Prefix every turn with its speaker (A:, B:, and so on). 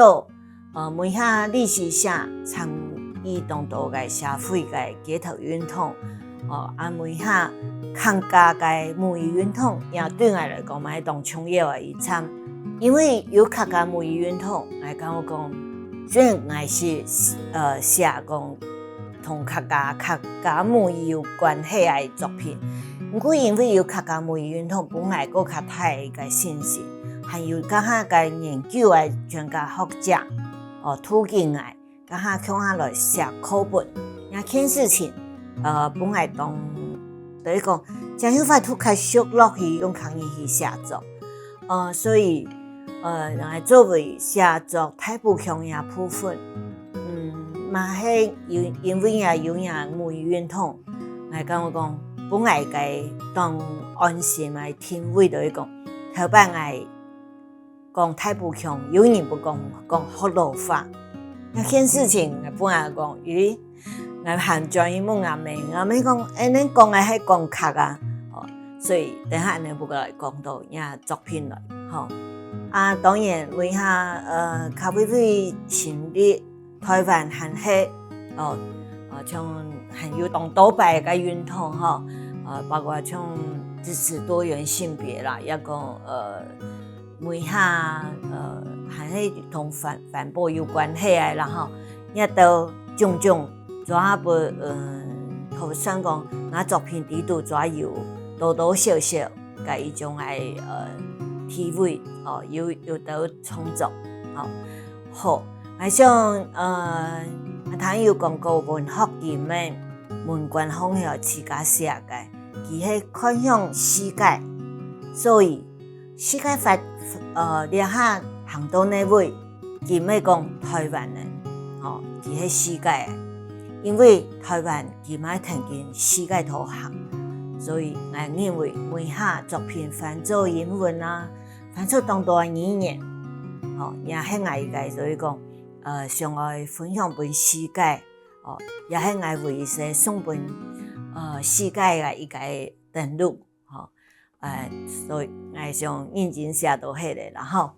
A: 到每下历史下参与当多个社会个街头运动，每下抗加个母语运动，也对我来讲嘛，当重要的一参，因为有客家母语运动，来讲我讲，虽然我是写讲同客家母语有关系的作品，不过因为有客家母语运动，本来个较大个信息，还有加下个研究的专家学者。途径来，甲下向下来写课本，也件事情，本来当，就是讲，真有法度开熟落去用空语去写作，所以，来作为写作太不强也部分，嘛係因为也有人母语运动，来讲我讲，本来该当安心来听位就是讲，头摆来。讲太不强，有人不讲福佬话，那件事情本来讲，咦，我含专业问阿妹讲，恁讲的係講客啊，所以等下你不過來講到也作品來，當然為下咖啡會成立台灣還係像還有當倒擺個運動包括像支持多元性別啦，一個每下還係同環保有關係嘅啦吼，也都種種主要不頭先講，我作品裡度主要有多多少少嘅一種嘅體會有到創作好，係像睇有講過文學裡面文官方向自家寫嘅，佢係看向世界，所以世界發了下行到那位，佢咪講台灣人，佢係世界嘅，因為台灣佢咪聽見世界頭行，所以我認為每下作品翻做英文啊，翻做當多語言，也係我嘅，所以講想愛分享俾世界，也係我為些送俾世界嘅一個登錄。所以我想認真寫到迄個啦吼。